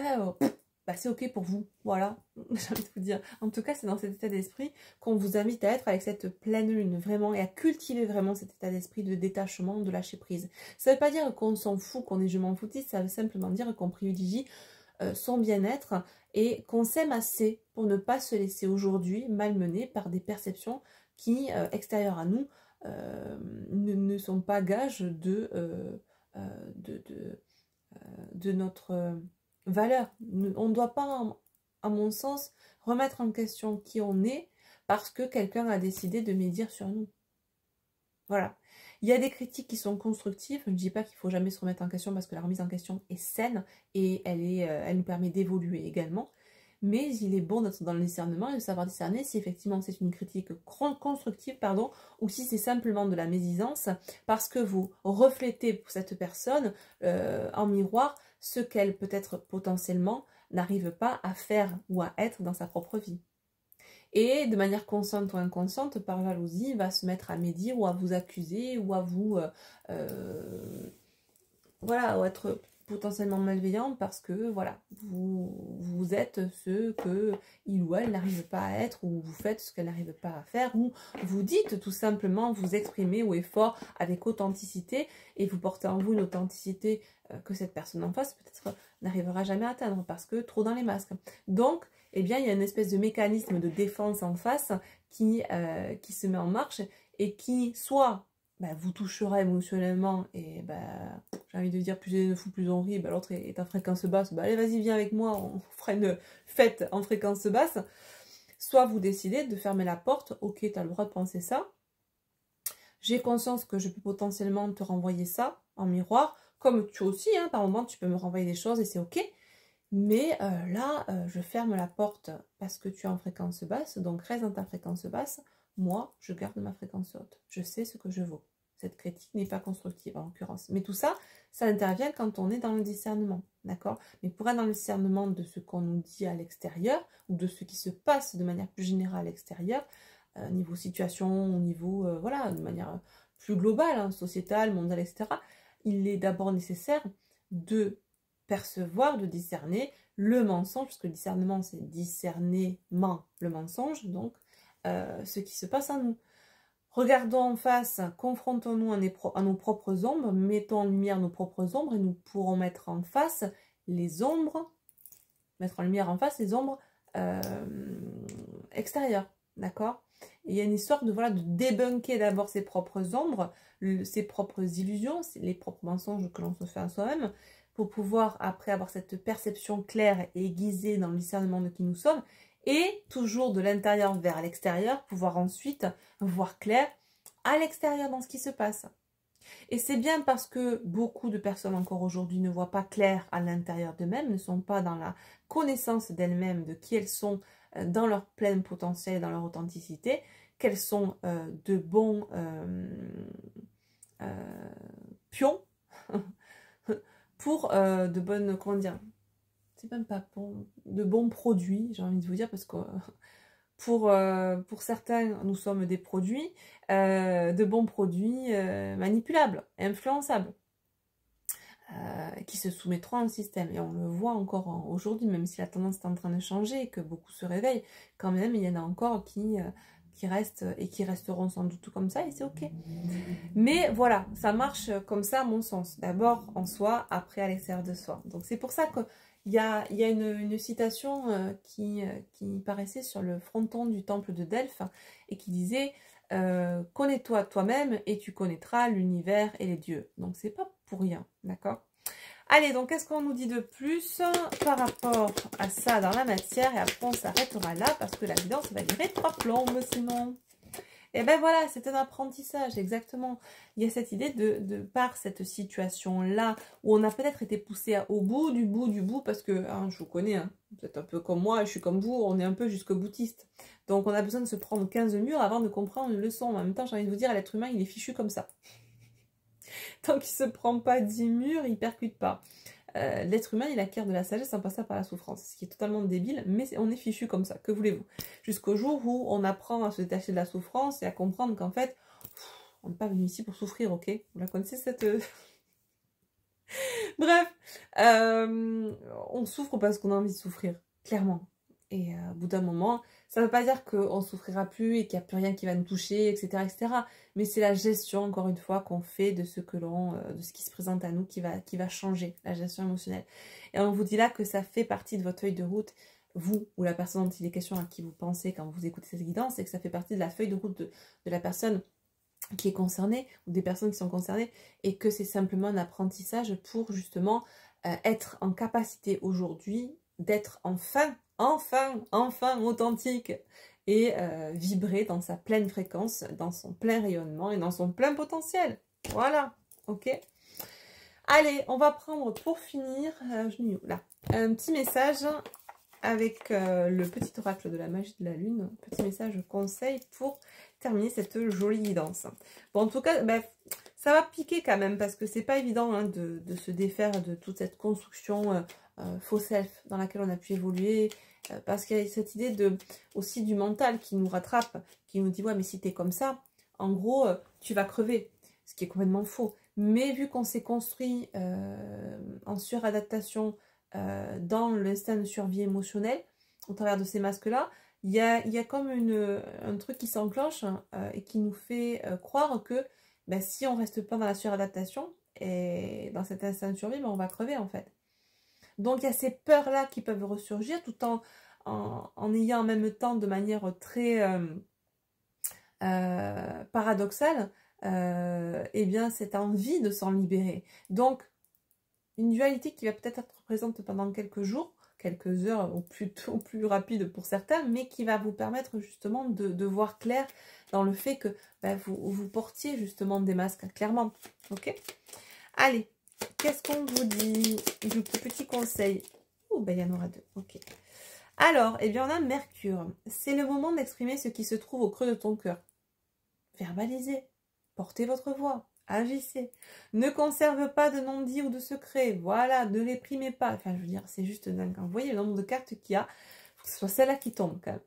c'est ok pour vous. Voilà, j'ai envie de vous dire. En tout cas, c'est dans cet état d'esprit qu'on vous invite à être avec cette pleine lune, vraiment, et à cultiver vraiment cet état d'esprit de détachement, de lâcher prise. Ça veut pas dire qu'on s'en fout, qu'on est je m'en foutiste, ça veut simplement dire qu'on privilégie son bien-être et qu'on s'aime assez pour ne pas se laisser aujourd'hui malmener par des perceptions qui, extérieures à nous, ne sont pas gages de notre valeur. On ne doit pas, à mon sens, remettre en question qui on est parce que quelqu'un a décidé de médire sur nous. Voilà. Il y a des critiques qui sont constructives. Je ne dis pas qu'il ne faut jamais se remettre en question parce que la remise en question est saine et elle nous permet d'évoluer également. mais il est bon d'être dans le discernement et de savoir discerner si effectivement c'est une critique constructive, pardon, ou si c'est simplement de la médisance, parce que vous reflétez pour cette personne en miroir ce qu'elle peut-être potentiellement n'arrive pas à faire ou à être dans sa propre vie. Et de manière consciente ou inconsciente, par jalousie, va se mettre à médire ou à vous accuser ou à vous... voilà, ou être potentiellement malveillant parce que, voilà, vous êtes ce que il ou elle n'arrive pas à être, ou vous faites ce qu'elle n'arrive pas à faire, ou vous dites tout simplement, vous exprimez haut et fort avec authenticité, et vous portez en vous une authenticité que cette personne en face peut-être n'arrivera jamais à atteindre parce que trop dans les masques. Donc, eh bien, il y a une espèce de mécanisme de défense en face qui se met en marche et qui soit vous touchera émotionnellement et j'ai envie de dire plus il fou plus on rit, l'autre est en fréquence basse, allez vas-y viens avec moi, on fera une fête en fréquence basse. Soit vous décidez de fermer la porte, ok tu as le droit de penser ça, j'ai conscience que je peux potentiellement te renvoyer ça en miroir, comme tu aussi, hein, par moment tu peux me renvoyer des choses et c'est ok. Mais là, je ferme la porte parce que tu es en fréquence basse, donc reste dans ta fréquence basse. Moi, je garde ma fréquence haute. Je sais ce que je vaux. Cette critique n'est pas constructive en l'occurrence. Mais tout ça, ça intervient quand on est dans le discernement, d'accord? Mais pour être dans le discernement de ce qu'on nous dit à l'extérieur, ou de ce qui se passe de manière plus générale à l'extérieur, niveau situation, au niveau, voilà, de manière plus globale, hein, sociétale, mondiale, etc., il est d'abord nécessaire de percevoir, de discerner le mensonge, parce que le discernement c'est discernement le mensonge, donc ce qui se passe en nous. Regardons en face, confrontons-nous à nos propres ombres, mettons en lumière nos propres ombres et nous pourrons mettre en face les ombres, mettre en lumière en face les ombres extérieures, d'accord? Il y a une histoire de, voilà, de débunker d'abord ses propres ombres, ses propres illusions, les propres mensonges que l'on se fait à soi-même, pour pouvoir après avoir cette perception claire et aiguisée dans le discernement de qui nous sommes, et toujours de l'intérieur vers l'extérieur, pouvoir ensuite voir clair à l'extérieur dans ce qui se passe. Et c'est bien parce que beaucoup de personnes encore aujourd'hui ne voient pas clair à l'intérieur d'eux-mêmes, ne sont pas dans la connaissance d'elles-mêmes, de qui elles sont dans leur plein potentiel et dans leur authenticité, qu'elles sont de bons pions pour de bonnes, comment dire, c'est même pas bon, de bons produits, j'ai envie de vous dire, parce que pour certains, nous sommes des produits, de bons produits manipulables, influençables, qui se soumettront à un système. Et on le voit encore aujourd'hui, même si la tendance est en train de changer et que beaucoup se réveillent, quand même, il y en a encore qui restent et qui resteront sans doute comme ça, et c'est ok. Mais voilà, ça marche comme ça à mon sens. D'abord en soi, après à l'extérieur de soi. Donc c'est pour ça que il y a une citation qui paraissait sur le fronton du temple de Delphes et qui disait connais-toi toi-même et tu connaîtras l'univers et les dieux. Donc c'est pas pour rien, d'accord? Allez, donc qu'est-ce qu'on nous dit de plus par rapport à ça dans la matière? Et après on s'arrêtera là parce que la guidance va durer 3 plombes sinon. Et ben voilà, c'est un apprentissage, exactement. Il y a cette idée de par cette situation-là, où on a peut-être été poussé au bout, du bout, parce que, hein, je vous connais, hein, vous êtes un peu comme moi, je suis comme vous, on est un peu jusqu'au boutiste. Donc on a besoin de se prendre 15 murs avant de comprendre une leçon. En même temps, j'ai envie de vous dire, l'être humain, il est fichu comme ça. Tant qu'il se prend pas 10 murs, il percute pas. L'être humain, il acquiert de la sagesse en passant par la souffrance, ce qui est totalement débile, mais on est fichu comme ça, que voulez-vous? Jusqu'au jour où on apprend à se détacher de la souffrance et à comprendre qu'en fait, on n'est pas venu ici pour souffrir, ok? Vous la connaissez cette... Bref, on souffre parce qu'on a envie de souffrir, clairement. Et au bout d'un moment, ça ne veut pas dire qu'on ne souffrira plus et qu'il n'y a plus rien qui va nous toucher, etc. etc. Mais c'est la gestion, encore une fois, qu'on fait de ce que de ce qui se présente à nous qui va changer, la gestion émotionnelle. Et on vous dit là que ça fait partie de votre feuille de route, vous ou la personne dont il est question à qui vous pensez quand vous écoutez cette guidance, et que ça fait partie de la feuille de route de la personne qui est concernée, ou des personnes qui sont concernées, et que c'est simplement un apprentissage pour justement être en capacité aujourd'hui d'être enfin authentique et vibrer dans sa pleine fréquence, dans son plein rayonnement et dans son plein potentiel. Voilà, ok. Allez, on va prendre pour finir, je l'ai où là, un petit message avec le petit oracle de la magie de la lune, petit message conseil pour terminer cette jolie guidance. Bon, en tout cas, ben, ça va piquer quand même parce que c'est pas évident hein, de se défaire de toute cette construction faux self dans laquelle on a pu évoluer, parce qu'il y a cette idée aussi du mental qui nous rattrape, qui nous dit ouais mais si t'es comme ça, en gros tu vas crever, ce qui est complètement faux. Mais vu qu'on s'est construit en suradaptation dans l'instinct de survie émotionnelle, au travers de ces masques-là, il y a comme un truc qui s'enclenche et qui nous fait croire que ben, si on reste pas dans la suradaptation et dans cet instinct de survie, ben, on va crever en fait. Donc il y a ces peurs-là qui peuvent ressurgir tout en ayant en même temps de manière très paradoxale eh bien cette envie de s'en libérer. Donc une dualité qui va peut-être être présente pendant quelques jours, quelques heures ou plutôt plus rapide pour certains, mais qui va vous permettre justement de voir clair dans le fait que ben, vous portiez justement des masques, clairement. Ok? Allez, qu'est-ce qu'on vous dit? Du coup, petit conseil. Oh, ben il y en aura deux. Ok. Alors, eh bien, on a Mercure. C'est le moment d'exprimer ce qui se trouve au creux de ton cœur. Verbalisez. Portez votre voix. Agissez. Ne conserve pas de non-dit ou de secret. Voilà, ne réprimez pas. Enfin, je veux dire, c'est juste dingue. Vous voyez le nombre de cartes qu'il y a. Il faut que ce soit celle-là qui tombe, quand même.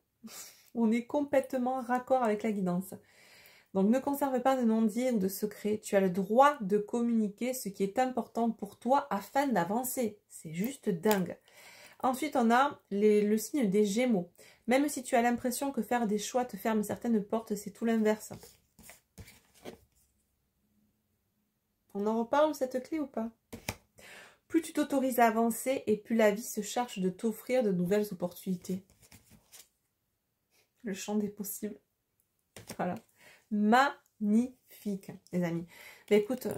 On est complètement raccord avec la guidance. Donc, ne conserve pas de non-dit ou de secret. Tu as le droit de communiquer ce qui est important pour toi afin d'avancer. C'est juste dingue. Ensuite, on a le signe des Gémeaux. Même si tu as l'impression que faire des choix te ferme certaines portes, c'est tout l'inverse. On en reparle de cette clé ou pas? Plus tu t'autorises à avancer et plus la vie se charge de t'offrir de nouvelles opportunités. Le champ des possibles. Voilà. Magnifique, les amis. Mais écoute,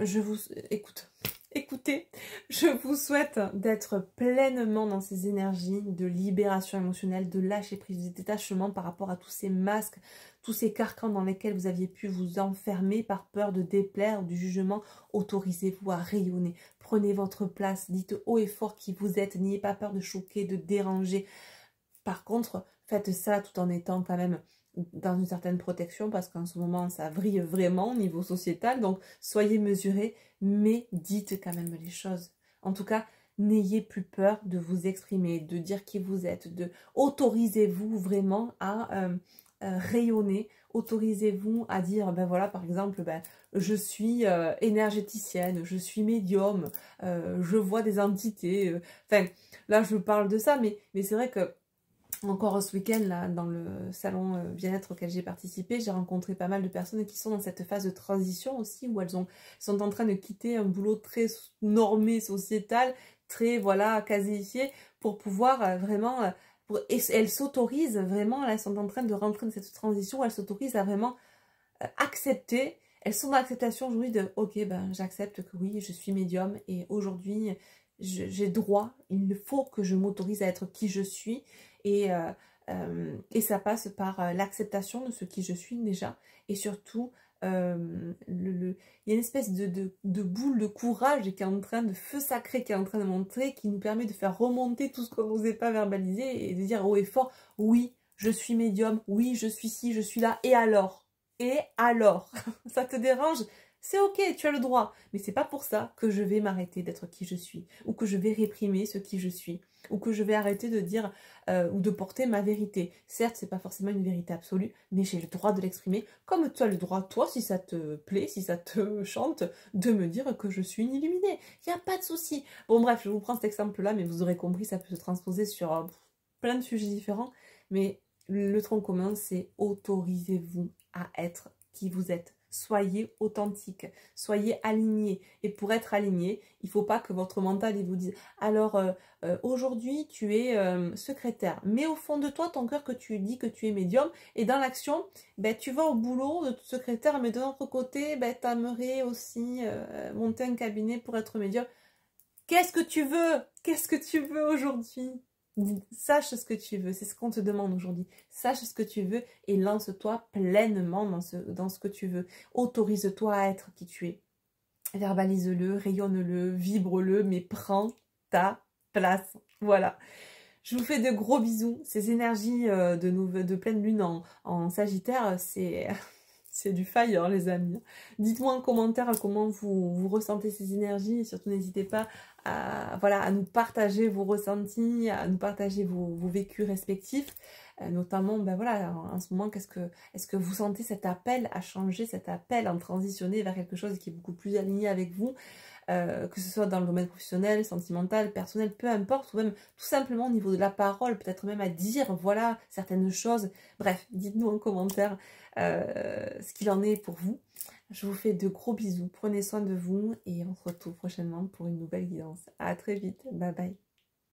écoutez, je vous souhaite d'être pleinement dans ces énergies de libération émotionnelle, de lâcher prise, de détachement par rapport à tous ces masques, tous ces carcans dans lesquels vous aviez pu vous enfermer par peur de déplaire, du jugement. Autorisez-vous à rayonner. Prenez votre place, dites haut et fort qui vous êtes, n'ayez pas peur de choquer, de déranger. Par contre, faites ça tout en étant quand même dans une certaine protection parce qu'en ce moment ça vrille vraiment au niveau sociétal, donc soyez mesurés mais dites quand même les choses. En tout cas, n'ayez plus peur de vous exprimer, de dire qui vous êtes, autorisez-vous vraiment à rayonner, autorisez-vous à dire ben voilà par exemple ben, je suis énergéticienne, je suis médium, je vois des entités, enfin là je parle de ça mais c'est vrai que encore ce week-end, là, dans le salon bien-être auquel j'ai participé, j'ai rencontré pas mal de personnes qui sont dans cette phase de transition aussi, où elles sont en train de quitter un boulot très normé, sociétal, très, voilà, casifié, pour pouvoir vraiment... et elles s'autorisent vraiment, là, elles sont en train de rentrer dans cette transition, elles s'autorisent à vraiment accepter. Elles sont dans l'acceptation aujourd'hui de, ok, ben, j'accepte que oui, je suis médium, et aujourd'hui, j'ai droit, il faut que je m'autorise à être qui je suis, et ça passe par l'acceptation de ce qui je suis déjà, et surtout il y a une espèce de boule de courage qui est en train de feu sacré qui est en train de monter, qui nous permet de faire remonter tout ce qu'on n'osait pas verbaliser et de dire haut et fort, oui, je suis médium, oui, je suis ci, je suis là, et alors ça te dérange? C'est ok, tu as le droit, mais c'est pas pour ça que je vais m'arrêter d'être qui je suis, ou que je vais réprimer ce qui je suis, ou que je vais arrêter de dire ou de porter ma vérité. Certes, c'est pas forcément une vérité absolue, mais j'ai le droit de l'exprimer, comme tu as le droit, toi, si ça te plaît, si ça te chante, de me dire que je suis une illuminée. Il n'y a pas de souci. Bon bref, je vous prends cet exemple-là, mais vous aurez compris, ça peut se transposer sur plein de sujets différents, mais le tronc commun, c'est autorisez-vous à être qui vous êtes. Soyez authentique, soyez aligné. Et pour être aligné, il ne faut pas que votre mental il vous dise « Alors, aujourd'hui, tu es secrétaire. » Mais au fond de toi, ton cœur que tu dis que tu es médium. Et dans l'action, ben, tu vas au boulot de secrétaire, mais de l'autre côté, ben, tu aimerais aussi monter un cabinet pour être médium. Qu'est-ce que tu veux? Qu'est-ce que tu veux aujourd'hui? Sache ce que tu veux, c'est ce qu'on te demande aujourd'hui. Sache ce que tu veux et lance-toi pleinement dans ce que tu veux. Autorise-toi à être qui tu es. Verbalise-le, rayonne-le, vibre-le, mais prends ta place. Voilà. Je vous fais de gros bisous. Ces énergies de pleine lune en Sagittaire, c'est du fire, les amis. Dites-moi en commentaire comment vous ressentez ces énergies. Et surtout, n'hésitez pas à nous partager vos ressentis, à nous partager vos vécus respectifs. Notamment, ben voilà, en ce moment, est-ce que vous sentez cet appel à changer, cet appel à transitionner vers quelque chose qui est beaucoup plus aligné avec vous, que ce soit dans le domaine professionnel, sentimental, personnel, peu importe, ou même tout simplement au niveau de la parole, peut-être même à dire, voilà, certaines choses. Bref, dites-nous en commentaire ce qu'il en est pour vous. Je vous fais de gros bisous, prenez soin de vous et on se retrouve prochainement pour une nouvelle guidance. À très vite, bye bye.